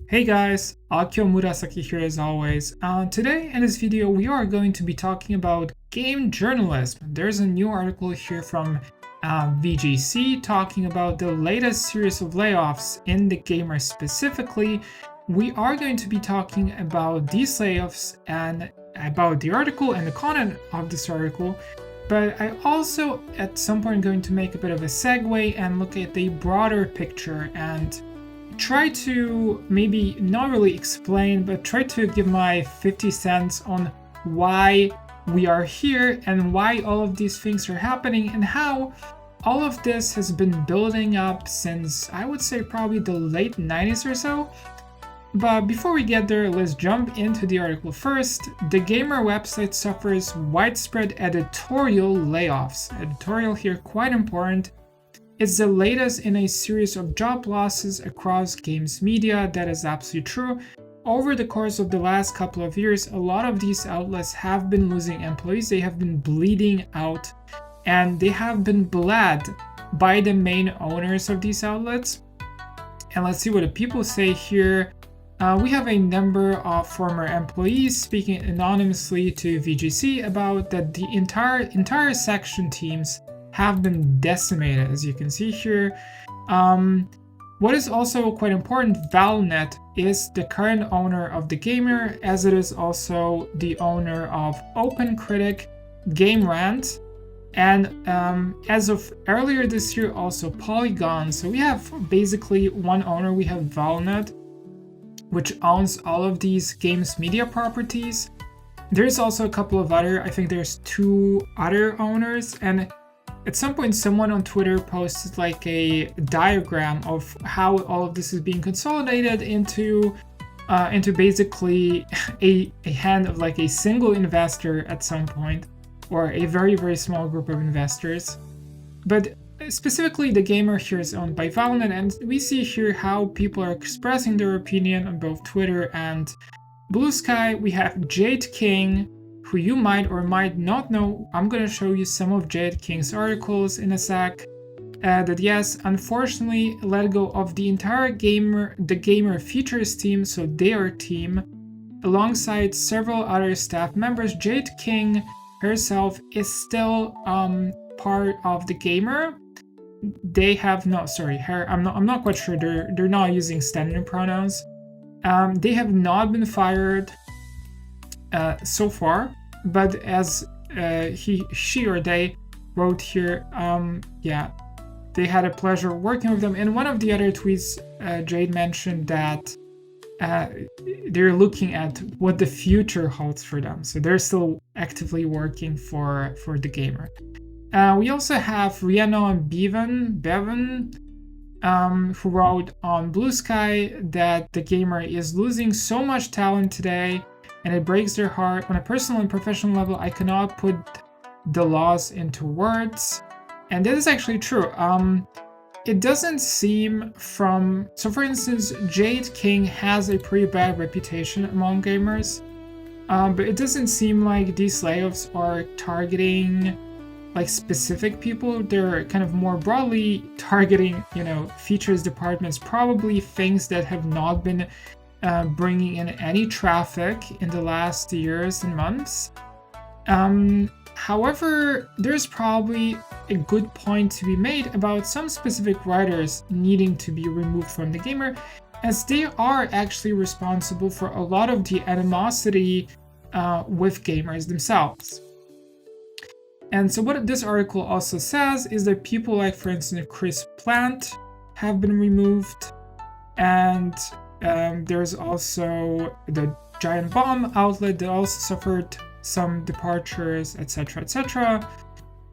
Hey guys, Akio Murasaki here as always. Today in this video we are going to be talking about game journalism. There's a new article here from VGC talking about the latest series of layoffs in the gamer specifically. We are going to be talking about these layoffs and about the article and the content of this article. But I also at some point going to make a bit of a segue and look at the broader picture and try to maybe not really explain, but try to give my 50 cents on why we are here and why all of these things are happening and how all of this has been building up since I would say probably the late 90s or so. But before we get there, let's jump into the article first. The Gamer website suffers widespread editorial layoffs. Editorial here quite important. It's the latest in a series of job losses across games media. That is absolutely true. Over the course of the last couple of years, a lot of these outlets have been losing employees. They have been bleeding out, and they have been bled by the main owners of these outlets. And let's see what the people say here. We have a number of former employees speaking anonymously to VGC about that the entire section teams have been decimated, as you can see here. What is also quite important, Valnet is the current owner of TheGamer, as it is also the owner of OpenCritic, GameRant, and as of earlier this year, also Polygon. So we have basically one owner. We have Valnet, which owns all of these games media properties. There's also a couple of other, I think there's two other owners, and at some point, someone on Twitter posted like a diagram of how all of this is being consolidated into basically a hand of like a single investor at some point, or a very, very small group of investors. But specifically, TheGamer here is owned by Valnet, and we see here how people are expressing their opinion on both Twitter and Blue Sky. We have Jade King, who you might or might not know. I'm going to show you some of Jade King's articles in a sec. That yes, unfortunately, let go of the entire TheGamer features team, so their team, alongside several other staff members. Jade King herself is still part of TheGamer. They have not, sorry, her. I'm not quite sure. They're not using standard pronouns. They have not been fired so far, but as she or they wrote here, yeah, they had a pleasure working with them. In one of the other tweets, Jade mentioned that they're looking at what the future holds for them, so they're still actively working for TheGamer. We also have Rhiannon Bevan, who wrote on Blue Sky that TheGamer is losing so much talent today, and it breaks their heart. On a personal and professional level, I cannot put the loss into words. And that is actually true. It doesn't seem from... So for instance, Jade King has a pretty bad reputation among gamers. But it doesn't seem like these layoffs are targeting like specific people. They're kind of more broadly targeting, features departments, probably things that have not been bringing in any traffic in the last years and months. However, there's probably a good point to be made about some specific writers needing to be removed from TheGamer, as they are actually responsible for a lot of the animosity with gamers themselves. And so what this article also says is that people like, for instance, Chris Plant have been removed, and there's also the Giant Bomb outlet that also suffered some departures, etc., etc.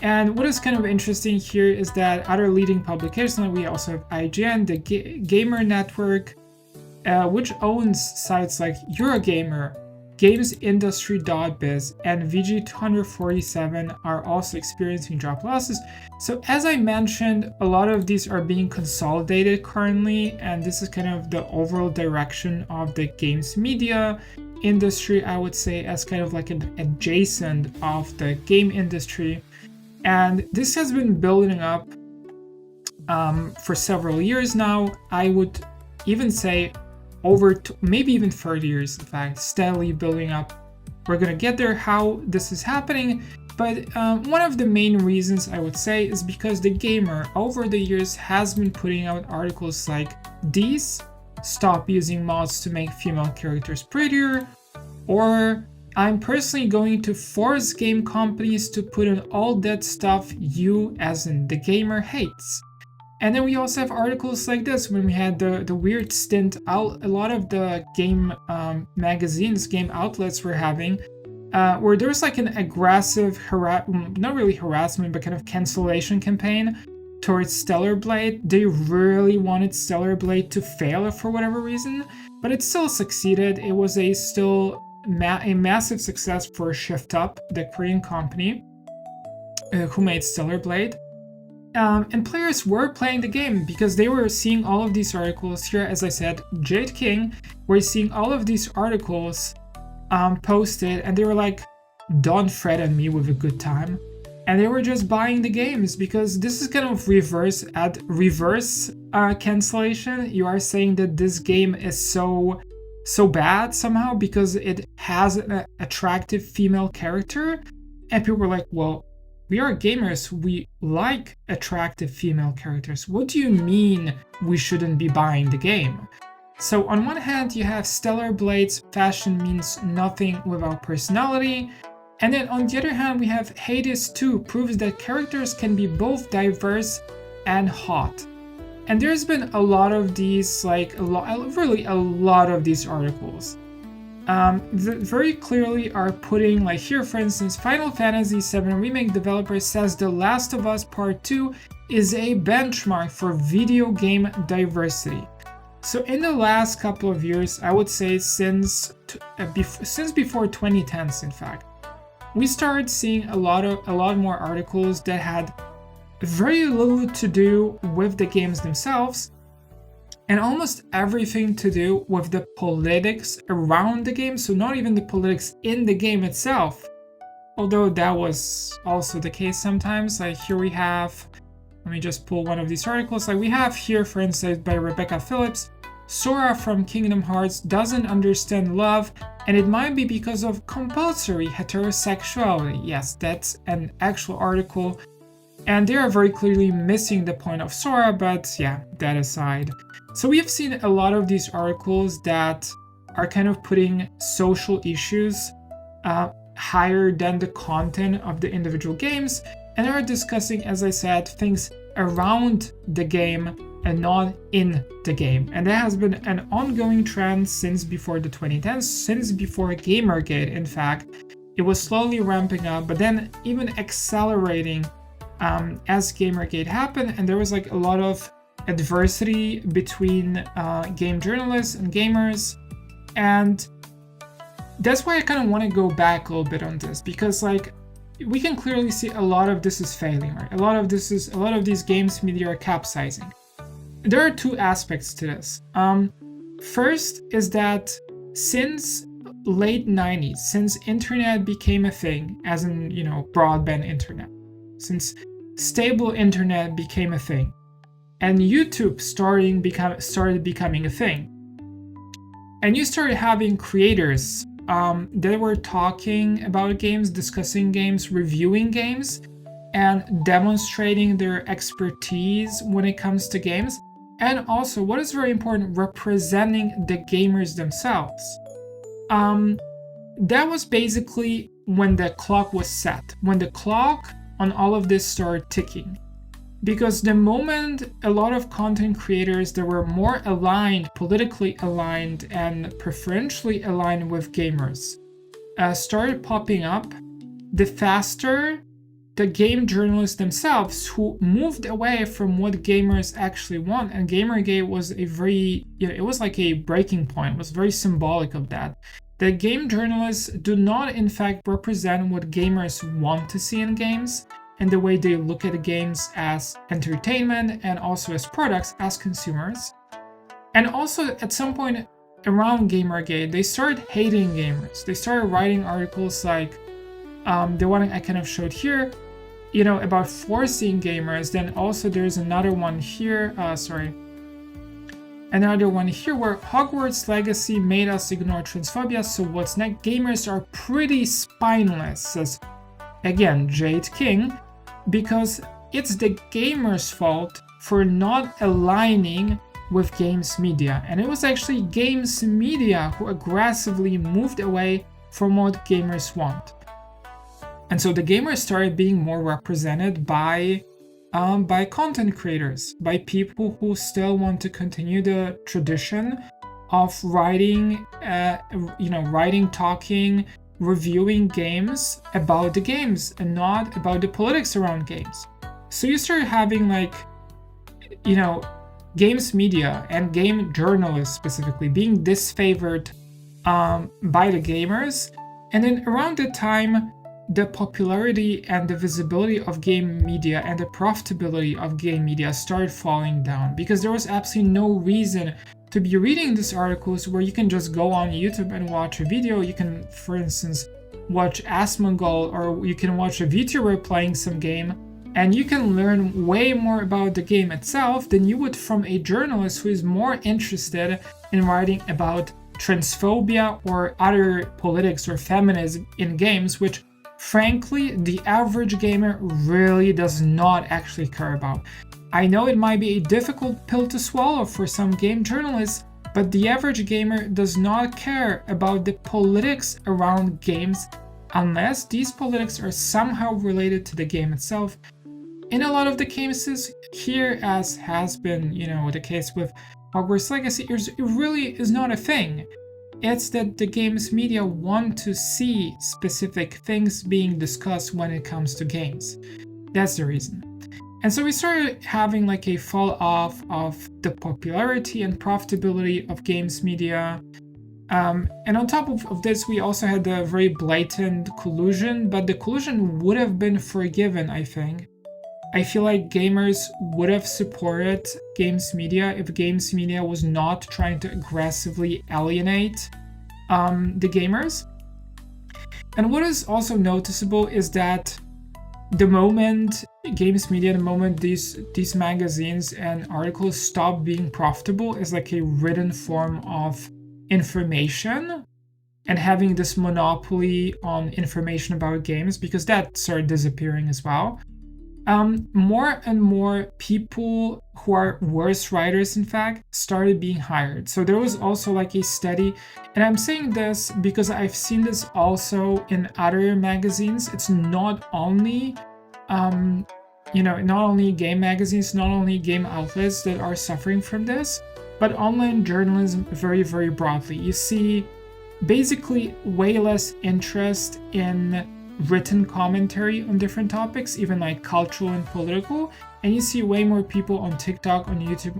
And what is kind of interesting here is that other leading publications, like we also have IGN, the Gamer Network, which owns sites like Eurogamer, GamesIndustry.biz, and VG247 are also experiencing job losses. So as I mentioned, a lot of these are being consolidated currently, and this is kind of the overall direction of the games media industry, I would say, as kind of like an adjacent of the game industry. And this has been building up for several years now. I would even say over maybe even 30 years, in fact, steadily building up. We're gonna get there how this is happening, but one of the main reasons I would say is because TheGamer over the years has been putting out articles like these: stop using mods to make female characters prettier, or I'm personally going to force game companies to put in all that stuff you, as in TheGamer, hates. And then we also have articles like this when we had the weird stint out. A lot of the game magazines, game outlets were having, where there was like an aggressive, not really harassment, but kind of cancellation campaign towards Stellar Blade. They really wanted Stellar Blade to fail for whatever reason, but it still succeeded. It was a massive success for Shift Up, the Korean company who made Stellar Blade. And players were playing the game because they were seeing all of these articles here. As I said, Jade King were seeing all of these articles posted, and they were like, don't threaten me with a good time. And they were just buying the games because this is kind of reverse cancellation. You are saying that this game is so bad somehow because it has an attractive female character, and people were like, well, we are gamers, we like attractive female characters. What do you mean we shouldn't be buying the game? So on one hand, you have Stellar Blade's fashion means nothing without personality. And then on the other hand, we have Hades 2 proves that characters can be both diverse and hot. And there's been a lot of these, really a lot of these articles. Very clearly are putting, like here for instance, Final Fantasy VII Remake developer says The Last of Us Part 2 is a benchmark for video game diversity. So in the last couple of years, I would say since before 2010s, in fact, we started seeing a lot more articles that had very little to do with the games themselves, and almost everything to do with the politics around the game. So not even the politics in the game itself, although that was also the case sometimes. Like here we have, let me just pull one of these articles. Like we have here, for instance, by Rebecca Phillips, Sora from Kingdom Hearts doesn't understand love, and it might be because of compulsory heterosexuality. Yes, that's an actual article, and they are very clearly missing the point of Sora, but yeah, that aside. So we have seen a lot of these articles that are kind of putting social issues higher than the content of the individual games, and are discussing, as I said, things around the game and not in the game. And that has been an ongoing trend since before the 2010s, since before Gamergate, in fact. It was slowly ramping up, but then even accelerating as Gamergate happened, and there was like a lot of adversity between game journalists and gamers. And that's why I kind of want to go back a little bit on this, because like we can clearly see a lot of this is failing, right? A lot of these games media are capsizing. There are two aspects to this. First is that since late 90s, since internet became a thing, as in, broadband internet, since stable internet became a thing, and YouTube started becoming a thing, and you started having creators that were talking about games, discussing games, reviewing games, and demonstrating their expertise when it comes to games. And also, what is very important, representing the gamers themselves. That was basically when the clock was set, when the clock on all of this started ticking. Because the moment a lot of content creators that were more aligned, politically aligned, and preferentially aligned with gamers started popping up, the faster the game journalists themselves, who moved away from what gamers actually want. And Gamergate was it was like a breaking point, it was very symbolic of that. The game journalists do not in fact represent what gamers want to see in games, and the way they look at the games as entertainment and also as products, as consumers. And also at some point around Gamergate, they started hating gamers. They started writing articles like the one I kind of showed here, about forcing gamers. Then also there's another one here, Another one here where Hogwarts Legacy made us ignore transphobia, so what's next? Gamers are pretty spineless, says again Jade King, because it's the gamers' fault for not aligning with games media. And it was actually games media who aggressively moved away from what gamers want. And so the gamers started being more represented by content creators, by people who still want to continue the tradition of writing, talking, reviewing games about the games and not about the politics around games. So you start having games media and game journalists specifically being disfavored by the gamers. And then around the time, the popularity and the visibility of game media and the profitability of game media started falling down, because there was absolutely no reason to be reading these articles where you can just go on YouTube and watch a video. You can, for instance, watch Asmongold, or you can watch a VTuber playing some game, and you can learn way more about the game itself than you would from a journalist who is more interested in writing about transphobia or other politics or feminism in games, which frankly the average gamer really does not actually care about. I know it might be a difficult pill to swallow for some game journalists, but the average gamer does not care about the politics around games unless these politics are somehow related to the game itself. In a lot of the cases here, as has been, the case with Hogwarts Legacy, it really is not a thing. It's that the games media want to see specific things being discussed when it comes to games. That's the reason. And so we started having a fall off of the popularity and profitability of games media. And on top of this, we also had the very blatant collusion, but the collusion would have been forgiven, I think. I feel like gamers would have supported games media if games media was not trying to aggressively alienate the gamers. And what is also noticeable is that the moment games media, the moment these magazines and articles stop being profitable as a written form of information and having this monopoly on information about games, because that started disappearing as well. More and more people who are worse writers, in fact, started being hired. So there was also a steady, and I'm saying this because I've seen this also in other magazines. It's not only, not only game magazines, not only game outlets that are suffering from this, but online journalism very, very broadly. You see basically way less interest in written commentary on different topics, even cultural and political, and you see way more people on TikTok, on YouTube,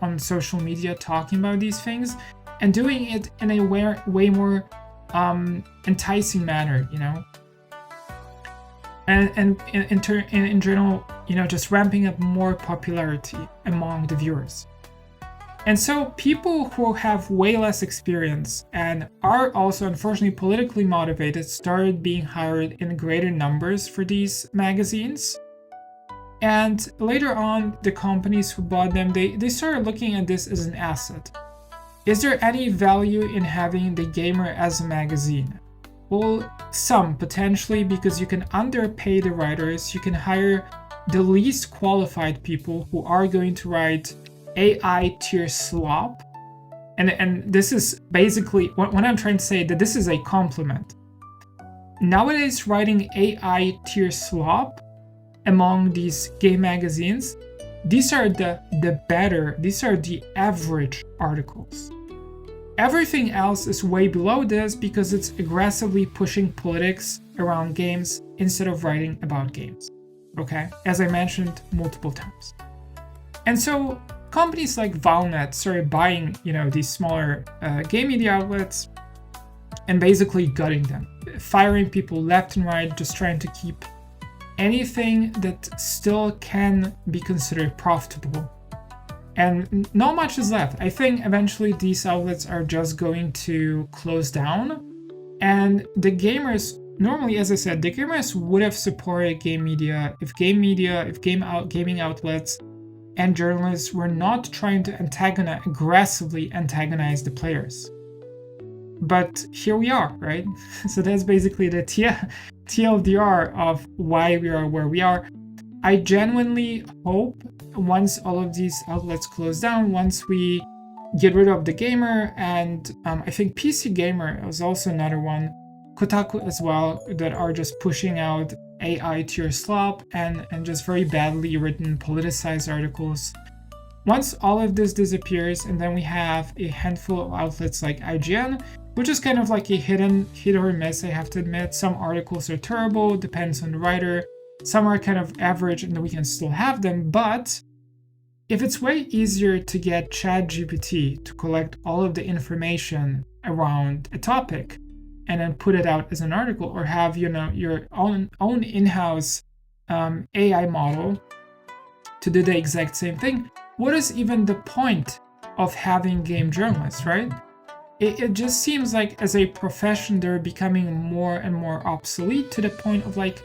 on social media talking about these things and doing it in a way more enticing manner, and in general, just ramping up more popularity among the viewers. And so people who have way less experience and are also unfortunately politically motivated started being hired in greater numbers for these magazines. And later on, the companies who bought them, they started looking at this as an asset. Is there any value in having The Gamer as a magazine? Well, some potentially, because you can underpay the writers, you can hire the least qualified people who are going to write AI tier slop, and this is basically what I'm trying to say, that this is a compliment. Nowadays, writing AI tier slop among these game magazines, these are the better, these are the average articles. Everything else is way below this because it's aggressively pushing politics around games instead of writing about games. Okay, as I mentioned multiple times. And so companies like Valnet started buying, these smaller game media outlets and basically gutting them, firing people left and right, just trying to keep anything that still can be considered profitable. And not much is left. I think eventually these outlets are just going to close down. And the gamers, normally, as I said, the gamers would have supported game media if gaming outlets and journalists were not trying to aggressively antagonize the players. But here we are, right? So that's basically the TLDR of why we are where we are. I genuinely hope once all of these outlets close down, once we get rid of TheGamer, and I think PC Gamer is also another one, Kotaku as well, that are just pushing out AI tier slop and just very badly written politicized articles. Once all of this disappears, and then we have a handful of outlets like IGN, which is kind of like a hit or miss, I have to admit. Some articles are terrible, depends on the writer. Some are kind of average and then we can still have them, but if it's way easier to get ChatGPT to collect all of the information around a topic and then put it out as an article, or have your own in-house AI model to do the exact same thing, what is even the point of having game journalists, right? It just seems like as a profession they're becoming more and more obsolete, to the point of like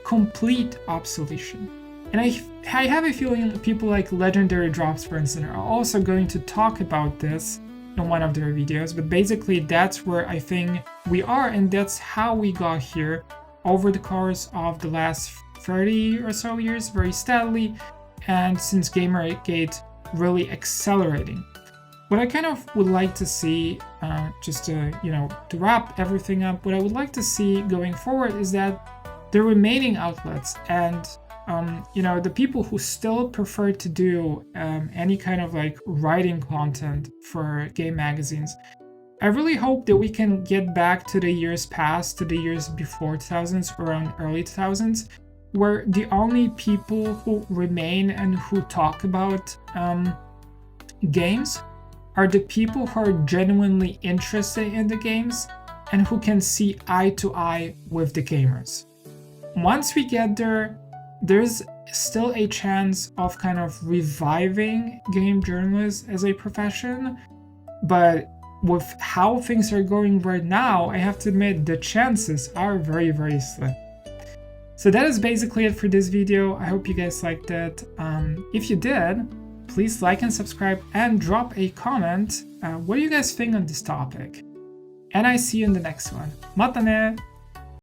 complete obsolescence. And I have a feeling people like Legendary Drops, for instance, are also going to talk about this in one of their videos, but basically that's where I think we are, and that's how we got here over the course of the last 30 or so years, very steadily, and since Gamergate really accelerating. What I kind of would like to see, just to wrap everything up, what I would like to see going forward is that the remaining outlets and the people who still prefer to do any kind of like writing content for game magazines, I really hope that we can get back to the years past, to the years before 2000s, around early 2000s, where the only people who remain and who talk about games are the people who are genuinely interested in the games and who can see eye to eye with the gamers. Once we get there, there's still a chance of kind of reviving game journalists as a profession, but with how things are going right now, I have to admit the chances are very, very slim. So that is basically it for this video. I hope you guys liked it. If you did, please like and subscribe and drop a comment. What do you guys think on this topic? And I see you in the next one. Mata ne!